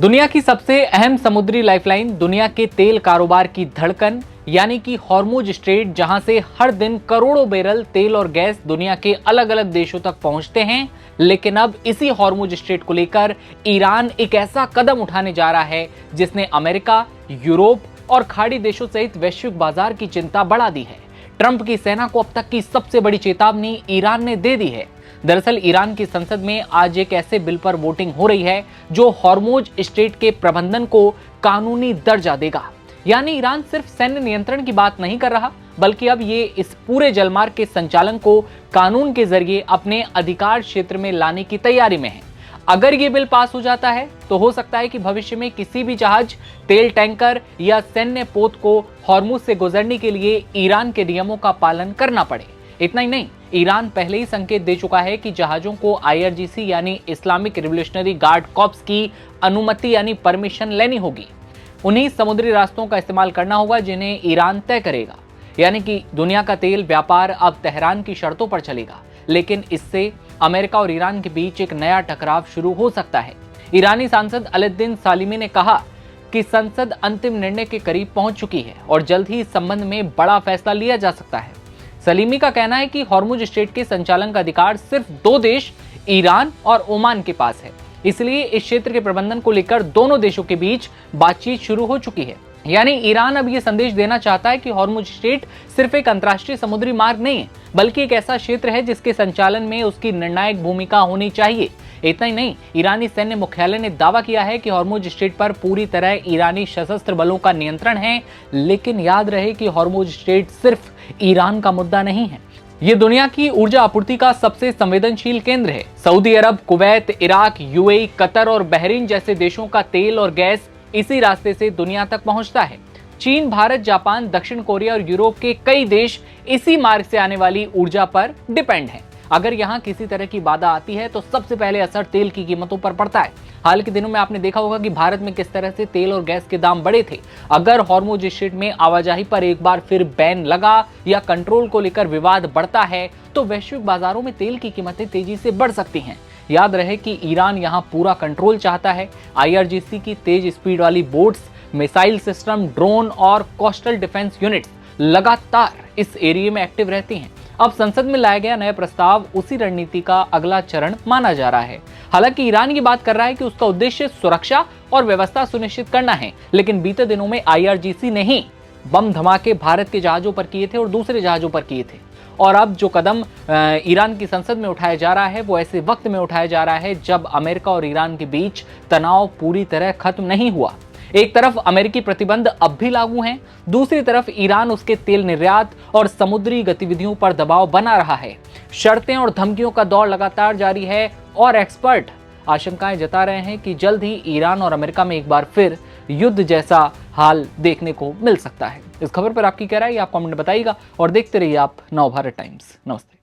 दुनिया की सबसे अहम समुद्री लाइफलाइन, दुनिया के तेल कारोबार की धड़कन यानी कि हॉर्मुज स्ट्रेट, जहां से हर दिन करोड़ों बैरल तेल और गैस दुनिया के अलग अलग देशों तक पहुंचते हैं। लेकिन अब इसी हॉर्मुज स्ट्रेट को लेकर ईरान एक ऐसा कदम उठाने जा रहा है जिसने अमेरिका, यूरोप और खाड़ी देशों सहित वैश्विक बाजार की चिंता बढ़ा दी है। ट्रंप की सेना को अब तक की सबसे बड़ी चेतावनी ईरान ने दे दी है। दरअसल ईरान की संसद में आज एक ऐसे बिल पर वोटिंग हो रही है जो हॉर्मुज स्ट्रेट के प्रबंधन को कानूनी दर्जा देगा। यानी ईरान सिर्फ सैन्य नियंत्रण की बात नहीं कर रहा, बल्कि अब ये इस पूरे जलमार्ग के संचालन को कानून के जरिए अपने अधिकार क्षेत्र में लाने की तैयारी में है। अगर ये बिल पास हो जाता है तो हो सकता है कि भविष्य में किसी भी जहाज, तेल टैंकर या सैन्य पोत को हॉर्मुज से गुजरने के लिए ईरान के नियमों का पालन करना पड़े। इतना ही नहीं, ईरान पहले ही संकेत दे चुका है कि जहाजों को IRGC यानी इस्लामिक रिवोल्यूशनरी गार्ड कॉर्प्स की अनुमति यानी परमिशन लेनी होगी। उन्हीं समुद्री रास्तों का इस्तेमाल करना होगा जिन्हें ईरान तय करेगा। यानी कि दुनिया का तेल व्यापार अब तेहरान की शर्तों पर चलेगा, लेकिन इससे अमेरिका और ईरान के बीच एक नया टकराव शुरू हो सकता है। ईरानी सांसद अलाउद्दीन सालिमी ने कहा कि संसद अंतिम निर्णय के करीब पहुंच चुकी है और जल्द ही इस संबंध में बड़ा फैसला लिया जा सकता है। सलीमी का कहना है कि हॉर्मुज स्ट्रेट के संचालन का अधिकार सिर्फ दो देश, ईरान और ओमान के पास है। इसलिए इस क्षेत्र के प्रबंधन को लेकर दोनों देशों के बीच बातचीत शुरू हो चुकी है। यानी ईरान अब यह संदेश देना चाहता है कि हॉर्मुज स्ट्रेट सिर्फ एक अंतर्राष्ट्रीय समुद्री मार्ग नहीं है, बल्कि एक ऐसा क्षेत्र है जिसके संचालन में उसकी निर्णायक भूमिका होनी चाहिए। इतना ही नहीं, ईरानी सैन्य मुख्यालय ने दावा किया है कि हॉर्मुज स्ट्रेट पर पूरी तरह ईरानी सशस्त्र बलों का नियंत्रण है। लेकिन याद रहे कि हॉर्मुज स्ट्रेट सिर्फ ईरान का मुद्दा नहीं है, ये दुनिया की ऊर्जा आपूर्ति का सबसे संवेदनशील केंद्र है। सऊदी अरब, कुवैत, इराक, UAE, कतर और बहरीन जैसे देशों का तेल और गैस इसी रास्ते से दुनिया तक पहुंचता है। चीन, भारत, जापान, दक्षिण कोरिया और यूरोप के कई देश इसी मार्ग से आने वाली ऊर्जा पर डिपेंड हैं। अगर यहाँ किसी तरह की बाधा आती है तो सबसे पहले असर तेल की कीमतों पर पड़ता है। हाल के दिनों में आपने देखा होगा कि भारत में किस तरह से तेल और गैस के दाम बढ़े थे। अगर हॉर्मुज स्ट्रेट में आवाजाही पर एक बार फिर बैन लगा या कंट्रोल को लेकर विवाद बढ़ता है तो वैश्विक बाजारों में तेल की कीमतें तेजी से बढ़ सकती हैं। याद रहे कि ईरान यहाँ पूरा कंट्रोल चाहता है। IRGC की तेज स्पीड वाली बोट्स, मिसाइल सिस्टम, ड्रोन और कोस्टल डिफेंस यूनिट्स लगातार इस एरिया में एक्टिव रहती हैं। अब संसद में लाया गया नया प्रस्ताव उसी रणनीति का अगला चरण माना जा रहा है। हालांकि ईरान ये बात कर रहा है कि उसका उद्देश्य सुरक्षा और व्यवस्था सुनिश्चित करना है, लेकिन बीते दिनों में IRGC ने ही बम धमाके भारत के जहाजों पर किए थे और दूसरे जहाजों पर किए थे। और अब जो कदम ईरान की संसद में उठाया जा रहा है वो ऐसे वक्त में उठाया जा रहा है जब अमेरिका और ईरान के बीच तनाव पूरी तरह खत्म नहीं हुआ। एक तरफ अमेरिकी प्रतिबंध अब भी लागू हैं, दूसरी तरफ ईरान उसके तेल निर्यात और समुद्री गतिविधियों पर दबाव बना रहा है। शर्तें और धमकियों का दौर लगातार जारी है और एक्सपर्ट आशंकाएं जता रहे हैं कि जल्द ही ईरान और अमेरिका में एक बार फिर युद्ध जैसा हाल देखने को मिल सकता है। इस खबर पर आपकी क्या राय है, आप कमेंट बताइएगा और देखते रहिए आप नवभारत टाइम्स। नमस्ते।